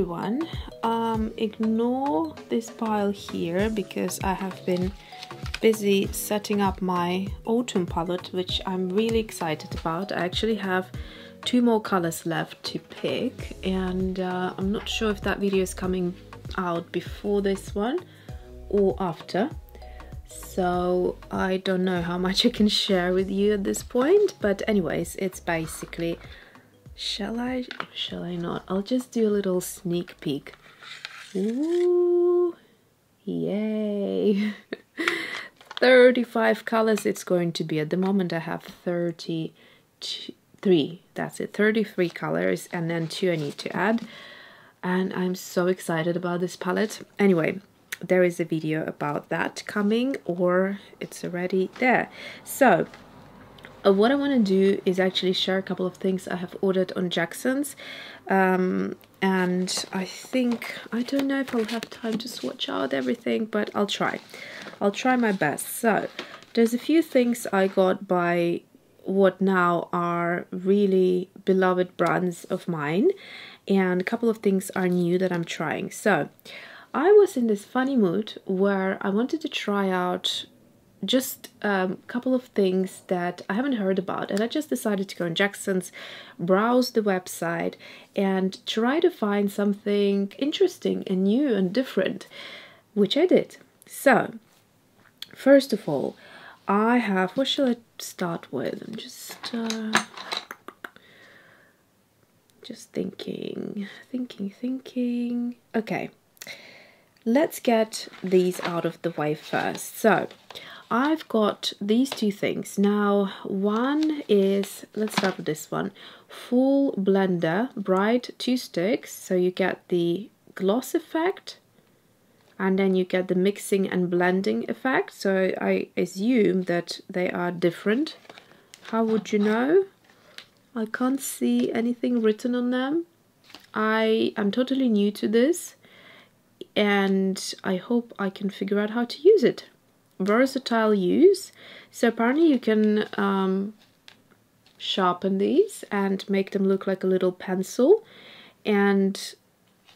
everyone. Ignore this pile here because I have been busy setting up my autumn palette, which I'm really excited about. I actually have 2 more colors left to pick, and I'm not sure if that video is coming out before this one or after, so I don't know how much I can share with you at this point. But anyways, it's basically, shall I not? I'll just do a little sneak peek. Ooh, yay. 35 colors it's going to be. At the moment I have 33, that's it, 33 colors, and then 2 I need to add, and I'm so excited about this palette. Anyway, there is a video about that coming, or it's already there. So what I want to do is actually share a couple of things I have ordered on Jackson's, and I don't know if I'll have time to swatch out everything, but I'll try my best. So there's a few things I got by what now are really beloved brands of mine, and a couple of things are new that I'm trying. So I was in this funny mood where I wanted to try out just a couple of things that I haven't heard about, and I just decided to go on Jackson's, browse the website, and try to find something interesting and new and different, which I did. So first of all, I have, what shall I start with? I'm just thinking. Okay, let's get these out of the way first. So I've got these 2 things. Now, one is, let's start with this one, Full Blender Bright 2 sticks. So you get the gloss effect, and then you get the mixing and blending effect. So I assume that they are different. How would you know? I can't see anything written on them. I am totally new to this, and I hope I can figure out how to use it. Versatile use. So apparently you can sharpen these and make them look like a little pencil, and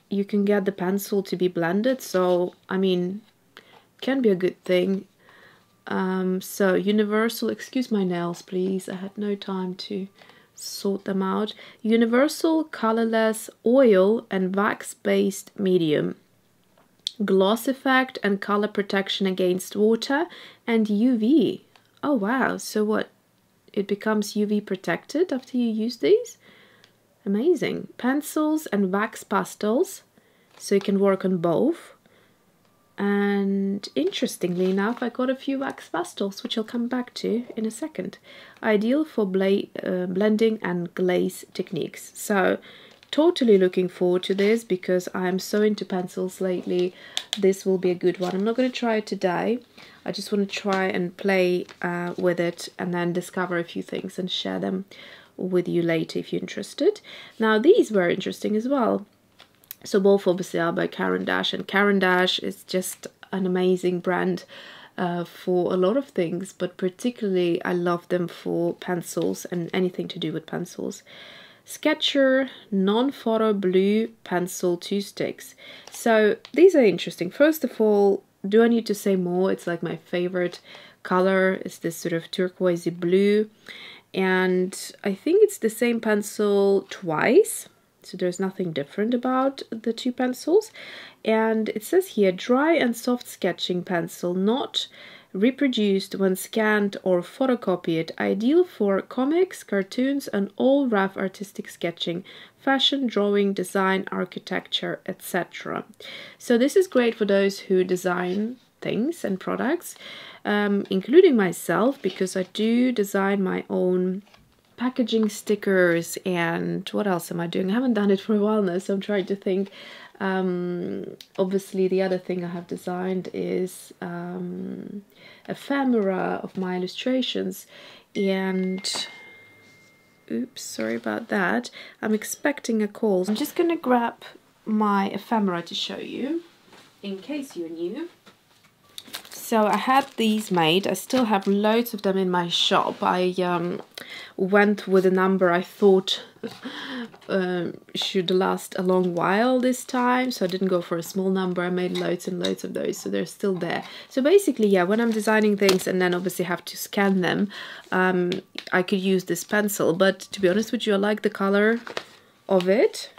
you can get the pencil to be blended, so I mean, can be a good thing. So universal, excuse my nails please, I had no time to sort them out. Universal colorless oil and wax based medium, gloss effect and color protection against water and UV. Oh wow, so what, it becomes UV protected after you use these? Amazing. Pencils and wax pastels, so you can work on both. And interestingly enough, I got a few wax pastels, which I'll come back to in a second. Ideal for blending and glaze techniques. So totally looking forward to this because I'm so into pencils lately. This will be a good one. I'm not going to try it today. I just want to try and play with it, and then discover a few things and share them with you later if you're interested. Now these were interesting as well. So both obviously are by Caran, and Caran is just an amazing brand for a lot of things, but particularly I love them for pencils and anything to do with pencils. Sketcher non-photo blue pencil 2 sticks. So these are interesting. First of all, do I need to say more? It's like my favorite color. It's this sort of turquoisey blue, and I think it's the same pencil twice, so there's nothing different about the 2 pencils. And it says here, dry and soft sketching pencil, not reproduced when scanned or photocopied, ideal for comics, cartoons, and all rough artistic sketching, fashion, drawing, design, architecture, etc. So this is great for those who design things and products, including myself, because I do design my own packaging stickers. And what else am I doing? I haven't done it for a while now, so I'm trying to think. Obviously the other thing I have designed is ephemera of my illustrations, and oops, sorry about that, I'm expecting a call. I'm just gonna grab my ephemera to show you in case you're new. So I had these made. I still have loads of them in my shop. I went with a number I thought should last a long while this time, so I didn't go for a small number. I made loads and loads of those, so they're still there. So basically, yeah, when I'm designing things and then obviously have to scan them, I could use this pencil, but to be honest with you, I like the color of it,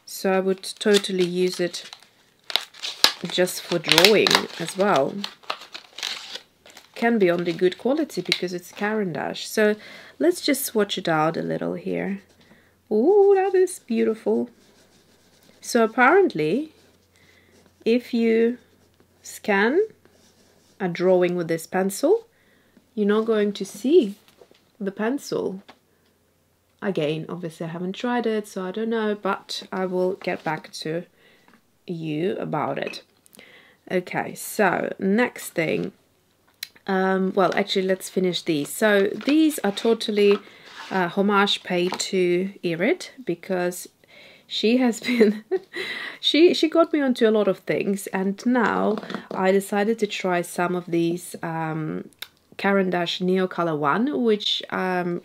so I would totally use it just for drawing as well. Can be only good quality because it's Caran dash. So let's just swatch it out a little here. Oh, that is beautiful. So apparently, if you scan a drawing with this pencil, you're not going to see the pencil. Again, obviously I haven't tried it, so I don't know, but I will get back to you about it. Okay, so next thing. Well, actually, let's finish these. So these are totally homage paid to Irid, because she has been she got me onto a lot of things, and now I decided to try some of these Caran dash Neocolor I, which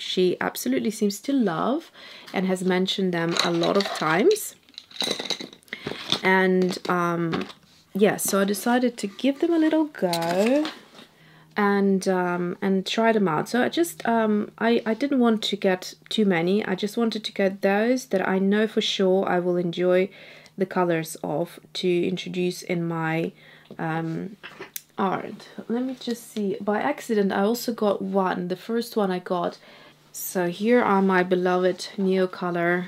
she absolutely seems to love and has mentioned them a lot of times. And yeah, so I decided to give them a little go and try them out. So I just I didn't want to get too many. I just wanted to get those that I know for sure I will enjoy the colors of to introduce in my art. Let me just see. By accident I also got one, the first one I got. So here are my beloved Neocolor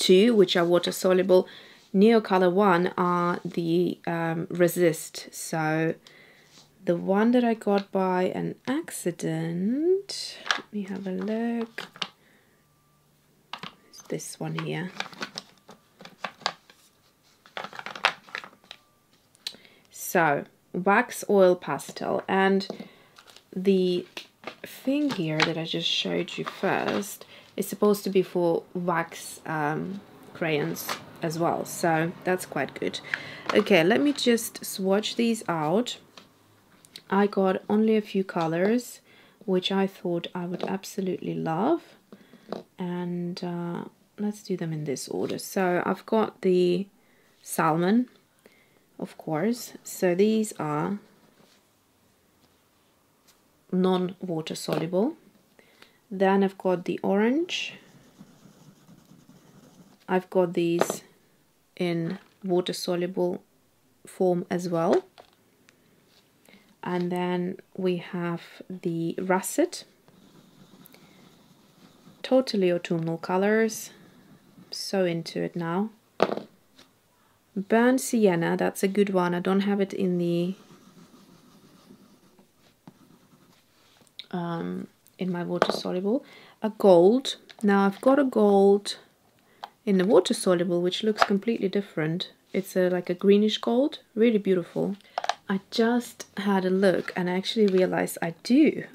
II, which are water soluble. Neocolor I are the resist. So the one that I got by an accident, let me have a look. It's this one here. So, wax oil pastel, and the thing here that I just showed you first is supposed to be for wax crayons as well, so that's quite good. Okay, let me just swatch these out. I got only a few colors which I thought I would absolutely love, and let's do them in this order. So I've got the salmon, of course, so these are non-water soluble. Then I've got the orange. I've got these in water soluble form as well. And then we have the russet, totally autumnal colors, so into it now. Burnt sienna, that's a good one. I don't have it in the in my water soluble. A gold. Now I've got a gold in the water soluble which looks completely different. It's like a greenish gold, really beautiful. I just had a look and I actually realized I do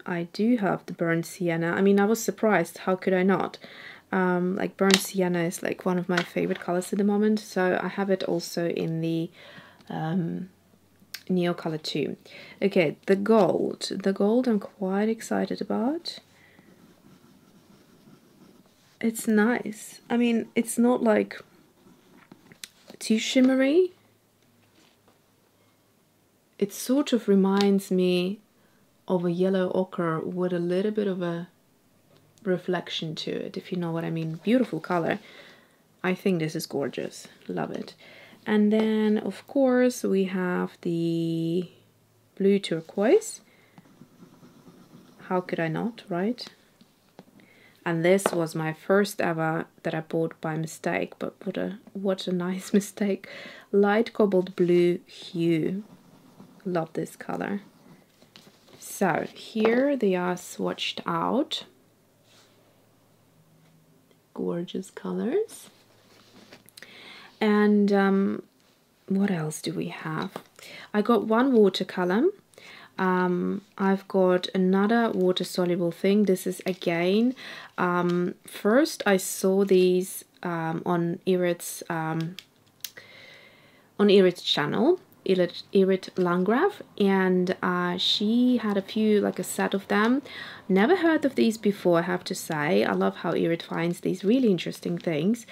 have the burnt sienna. I mean, I was surprised, how could I not? Like burnt sienna is like one of my favorite colors at the moment, so I have it also in the Neocolor II. Okay, the gold I'm quite excited about. It's nice. I mean, it's not like too shimmery. It sort of reminds me of a yellow ochre with a little bit of a reflection to it, if you know what I mean. Beautiful color. I think this is gorgeous. Love it. And then, of course, we have the blue turquoise. How could I not, right? And this was my first ever that I bought by mistake, but what a nice mistake. Light cobalt blue hue. Love this color. So here they are swatched out. Gorgeous colors. And what else do we have? I got one watercolor. I've got another water soluble thing. This is again, first I saw these on Irid's channel, Irid Landgraf, and she had a few, like a set of them. Never heard of these before, I have to say. I love how Irid finds these really interesting things.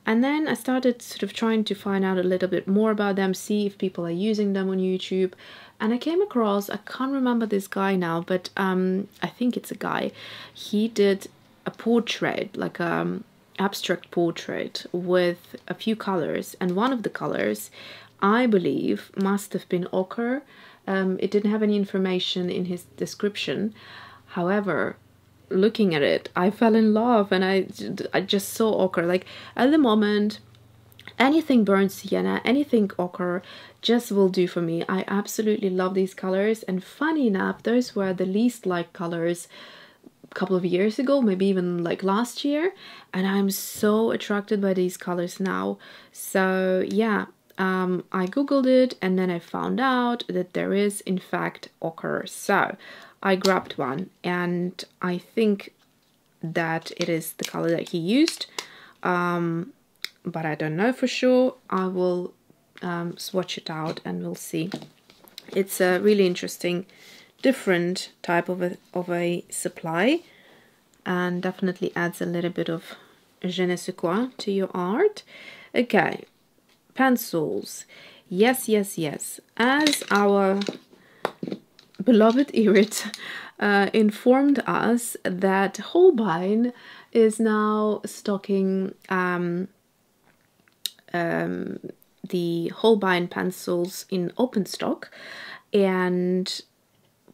And then I started sort of trying to find out a little bit more about them, see if people are using them on YouTube. And I came across, I can't remember this guy now, but I think it's a guy. He did a portrait, like abstract portrait with a few colors, and one of the colors I believe must have been ochre. It didn't have any information in his description. However, looking at it, I fell in love, and I just saw ochre. Like at the moment, anything burnt sienna, anything ochre just will do for me. I absolutely love these colors, and funny enough, those were the least liked colors a couple of years ago, maybe even like last year, and I'm so attracted by these colors now. So yeah, I googled it, and then I found out that there is in fact ochre. So I grabbed one, and I think that it is the color that he used, but I don't know for sure. I will swatch it out and we'll see. It's a really interesting, different type of a supply, and definitely adds a little bit of je ne sais quoi to your art. Okay, pencils. Yes, yes, yes. As our beloved Irid informed us that Holbein is now stocking the Holbein pencils in open stock, and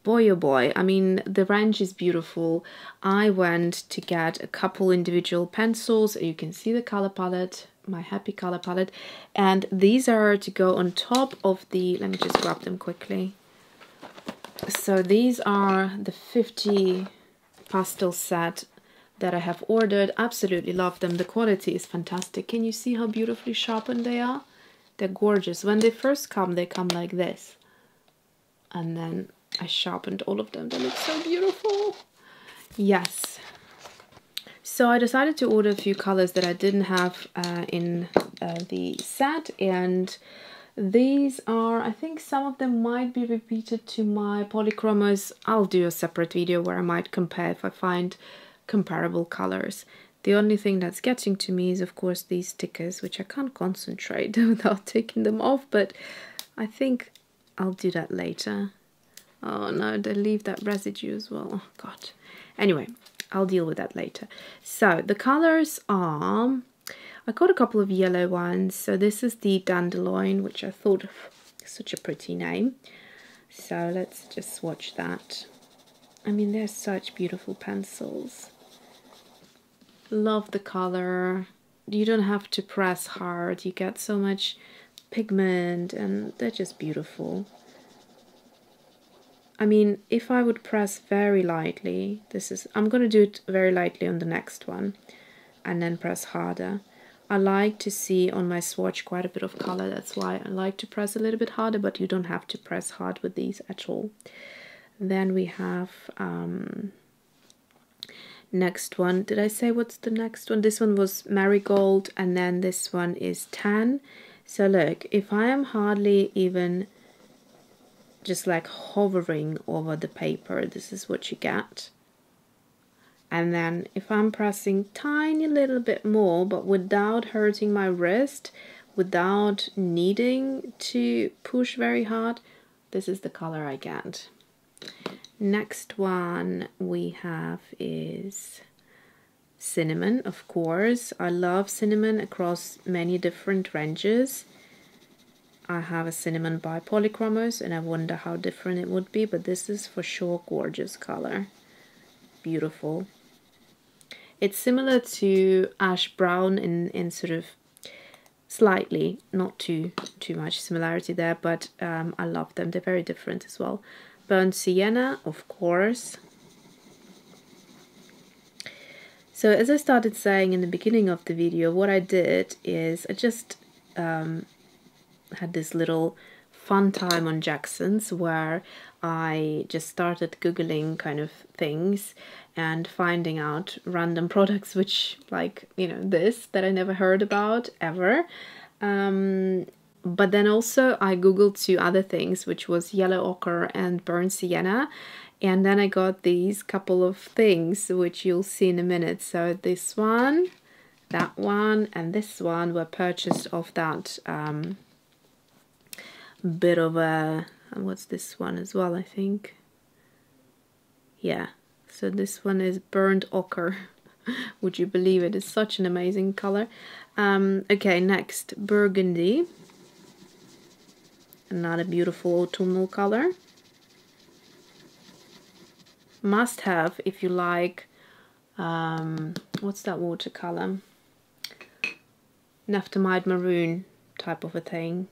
boy oh boy, I mean, the range is beautiful. I went to get a couple individual pencils. You can see the color palette, my happy color palette, and these are to go on top of the, let me just grab them quickly. So these are the 50 pastel set that I have ordered. Absolutely love them. The quality is fantastic. Can you see how beautifully sharpened they are? They're gorgeous. When they first come, they come like this. And then I sharpened all of them. They look so beautiful. Yes. So I decided to order a few colors that I didn't have in the set, and these are, I think some of them might be repeated to my polychromos. I'll do a separate video where I might compare if I find comparable colors. The only thing that's getting to me is of course these stickers, which I can't concentrate without taking them off, but I think I'll do that later. Oh no, they leave that residue as well. Oh god. Anyway, I'll deal with that later. So the colors are, I got a couple of yellow ones. So this is the Dandelion, which I thought such a pretty name. So let's just swatch that. I mean, they're such beautiful pencils. Love the color. You don't have to press hard. You get so much pigment, and they're just beautiful. I mean, if I would press very lightly, I'm going to do it very lightly on the next one, and then press harder. I like to see on my swatch quite a bit of color. That's why I like to press a little bit harder, but you don't have to press hard with these at all. Then we have next one. Did I say what's the next one? This one was Marigold, and then this one is Tan. So look, if I am hardly even just like hovering over the paper, this is what you get. And then if I'm pressing tiny little bit more, but without hurting my wrist, without needing to push very hard, this is the color I get. Next one we have is Cinnamon, of course. I love cinnamon across many different ranges. I have a cinnamon by Polychromos, and I wonder how different it would be, but this is for sure gorgeous color. Beautiful. It's similar to Ash Brown in sort of slightly, not too much similarity there, but I love them. They're very different as well. Burnt Sienna, of course. So as I started saying in the beginning of the video, what I did is I just had this little fun time on Jackson's where I just started Googling kind of things and finding out random products, which, like, you know, this that I never heard about ever. But then also I googled two other things, which was yellow ochre and burnt sienna, and then I got these couple of things which you'll see in a minute. So this one, that one, and this one were purchased of that bit of a, what's this one as well, I think. Yeah, so this one is burnt ochre. Would you believe it? It's such an amazing color. Okay, next, burgundy. Another beautiful autumnal color. Must have if you like, what's that watercolor? Naphthalene maroon type of a thing.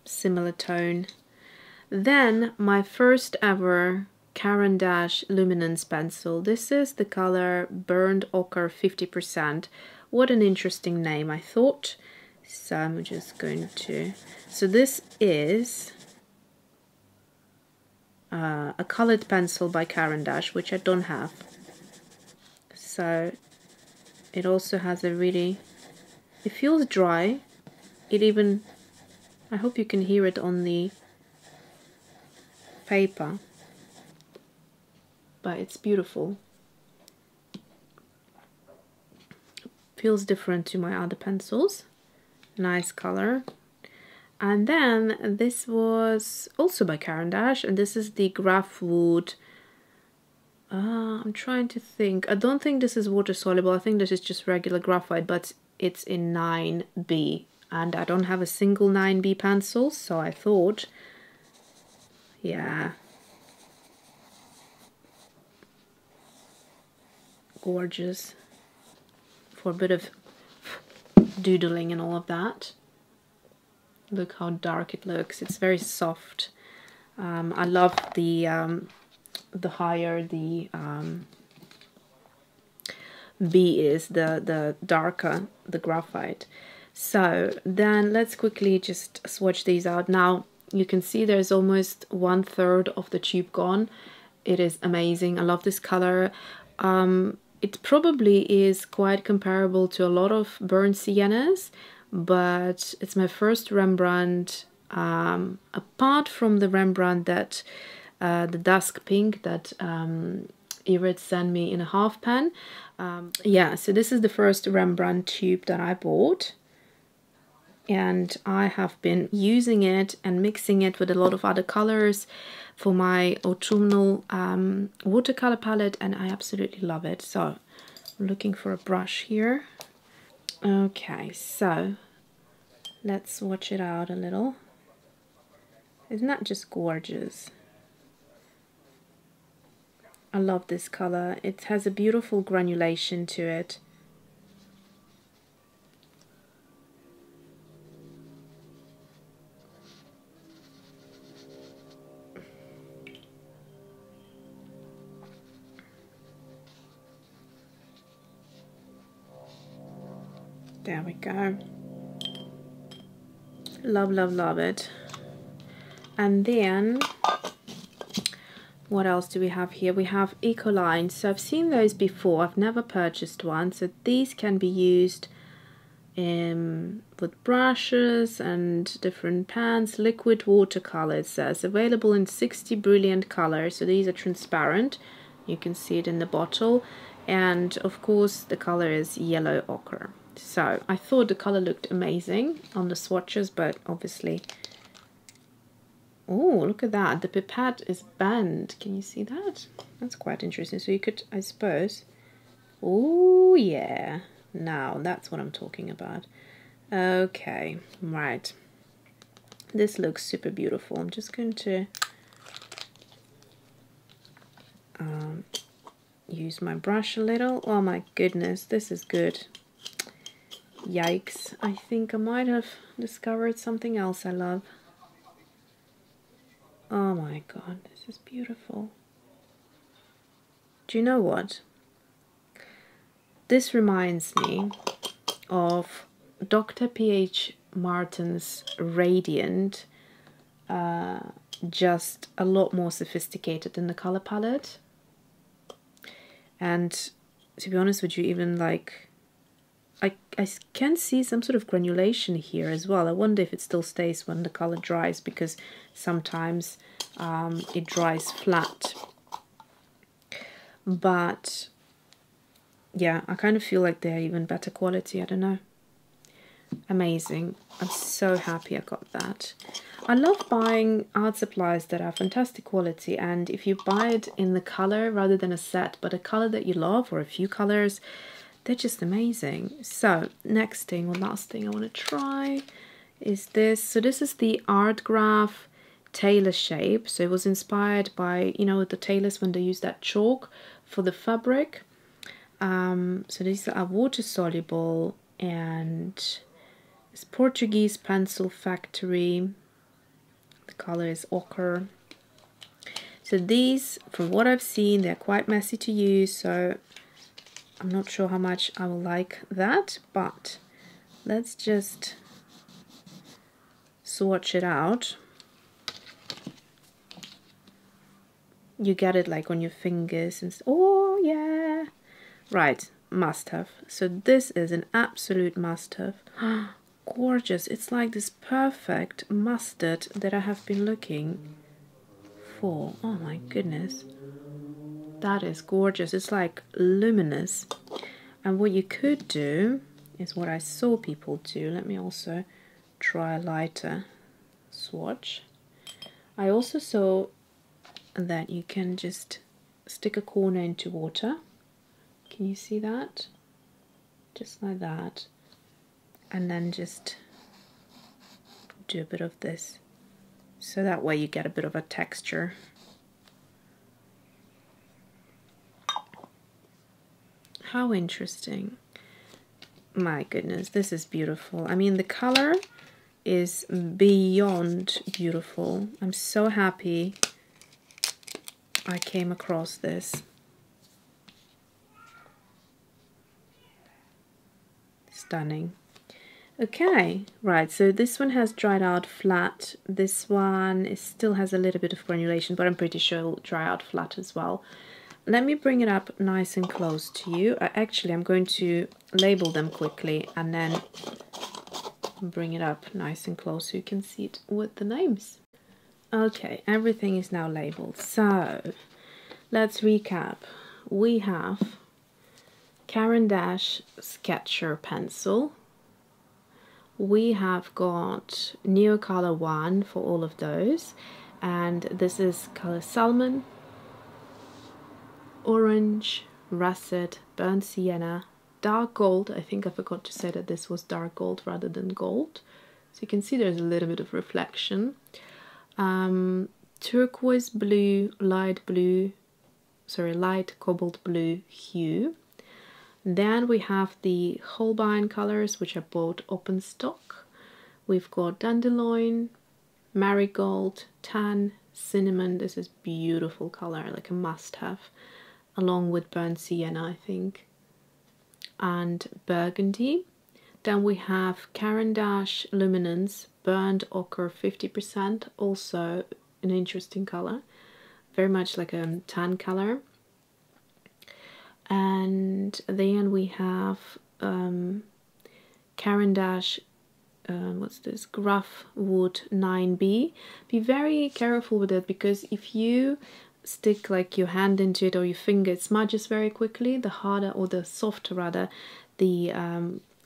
Similar tone. Then my first ever Caran Luminance pencil. This is the color Burnt Ochre 50%. What an interesting name, I thought. So I'm just going to... So this is a colored pencil by Caran, which I don't have. So it also has a really... It feels dry. It even... I hope you can hear it on the paper. But it's beautiful. Feels different to my other pencils. Nice color. And then this was also by Caran, and this is the Grafwood. I'm trying to think. I don't think this is water soluble. I think this is just regular graphite, but it's in 9B. And I don't have a single 9B pencil, so I thought, yeah. Gorgeous. For a bit of doodling and all of that. Look how dark it looks. It's very soft. I love the higher the B is, the darker the graphite. So then let's quickly just swatch these out. Now you can see there's almost 1/3 of the tube gone. It is amazing. I love this color. It probably is quite comparable to a lot of burnt siennas, but it's my first Rembrandt, apart from the Rembrandt that the dusk pink that Irid sent me in a half pan. Yeah, so this is the first Rembrandt tube that I bought, and I have been using it and mixing it with a lot of other colors for my autumnal watercolor palette, and I absolutely love it. So I'm looking for a brush here. Okay, so let's swatch it out a little. Isn't that just gorgeous? I love this color. It has a beautiful granulation to it. There we go. Love, love, love it. And then what else do we have here? We have Ecoline. So I've seen those before. I've never purchased one. So these can be used with brushes and different pans. Liquid watercolor, it says. Available in 60 brilliant colors. So these are transparent. You can see it in the bottle. And of course the color is yellow ochre. So I thought the color looked amazing on the swatches, but obviously... Oh, look at that. The pipette is bent. Can you see that? That's quite interesting. So you could, I suppose... Oh, yeah. Now, that's what I'm talking about. Okay, right. This looks super beautiful. I'm just going to use my brush a little. Oh my goodness, this is good. Yikes. I think I might have discovered something else I love. Oh my god, this is beautiful. Do you know what? This reminds me of Dr. P.H. Martin's Radiant, just a lot more sophisticated in the color palette. And to be honest with you, even like I can see some sort of granulation here as well. I wonder if it still stays when the color dries, because sometimes it dries flat. But yeah, I kind of feel like they're even better quality. I don't know. Amazing. I'm so happy I got that. I love buying art supplies that are fantastic quality, and if you buy it in the color rather than a set, but a color that you love or a few colors, they're just amazing. So next thing or last thing I want to try is this. So this is the ArtGraf Tailor shape. So it was inspired by, you know, the tailors when they use that chalk for the fabric. So these are water soluble, and it's Portuguese pencil factory. The color is ochre. So these, from what I've seen, they're quite messy to use, so I'm not sure how much I will like that, but let's just swatch it out. You get it like on your fingers and oh yeah, right, must have. So this is an absolute must have. Gorgeous. It's like this perfect mustard that I have been looking for. Oh my goodness, that is gorgeous. It's like luminous. And what you could do is what I saw people do. Let me also try a lighter swatch. I also saw that you can just stick a corner into water. Can you see that? Just like that. And then just do a bit of this. So that way you get a bit of a texture. How interesting. My goodness, this is beautiful. I mean, the color is beyond beautiful. I'm so happy I came across this. Stunning. Okay, right, so this one has dried out flat. This one still has a little bit of granulation, but I'm pretty sure it'll dry out flat as well. Let me bring it up nice and close to you. Actually, I'm going to label them quickly and then bring it up nice and close so you can see it with the names. Okay, everything is now labeled. So let's recap. We have Caran Sketcher pencil. We have got Neocolor I for all of those, and this is color salmon, orange, russet, burnt sienna, dark gold. I think I forgot to say that this was dark gold rather than gold. So you can see there's a little bit of reflection. Turquoise blue, light cobalt blue hue. Then we have the Holbein colors, which are bought open stock. We've got dandelion, marigold, tan, cinnamon. This is beautiful color, like a must-have, along with burnt sienna, I think, and burgundy. Then we have Caran Luminance, burnt ochre 50%, also an interesting color, very much like a tan color. And then we have Caran what's this, Grafwood 9B. Be very careful with it, because if you stick like your hand into it or your finger, it smudges very quickly. The harder, or the softer rather, the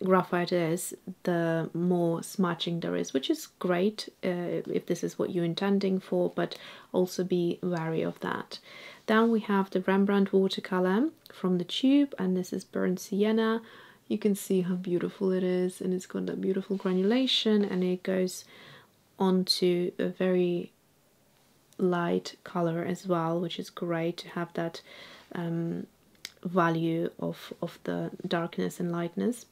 graphite is, the more smudging there is, which is great if this is what you're intending for, but also be wary of that. Then we have the Rembrandt watercolor from the tube, and this is burnt sienna. You can see how beautiful it is, and it's got that beautiful granulation, and it goes onto a very light color as well, which is great to have that value of the darkness and lightness.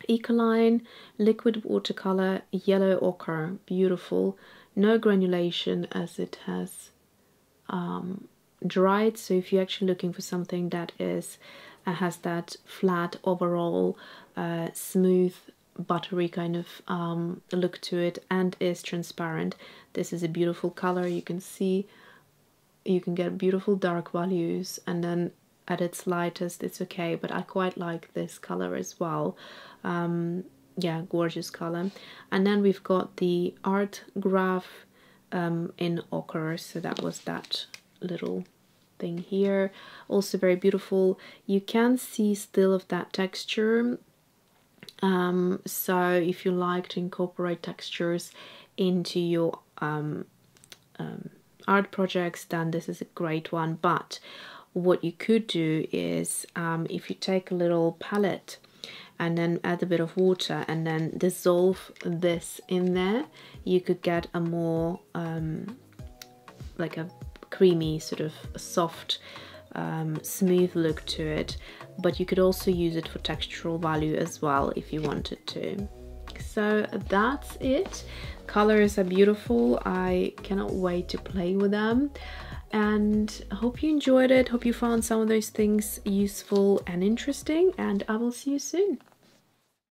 Ecoline liquid watercolor, yellow ochre, beautiful. No granulation as it has dried. So if you're actually looking for something that is has that flat overall smooth buttery kind of look to it and is transparent, this is a beautiful color. You can see you can get beautiful dark values, and then at its lightest, it's okay, but I quite like this color as well. Yeah, gorgeous color. And then we've got the ArtGraf in ochre, so that was that little thing here, also very beautiful. You can see still of that texture, so if you like to incorporate textures into your art projects, then this is a great one. But what you could do is, if you take a little palette and then add a bit of water and then dissolve this in there, you could get a more like a creamy, sort of soft, smooth look to it. But you could also use it for textural value as well if you wanted to. So that's it. Colors are beautiful. I cannot wait to play with them, and I hope you enjoyed it. Hope you found some of those things useful and interesting, and I will see you soon.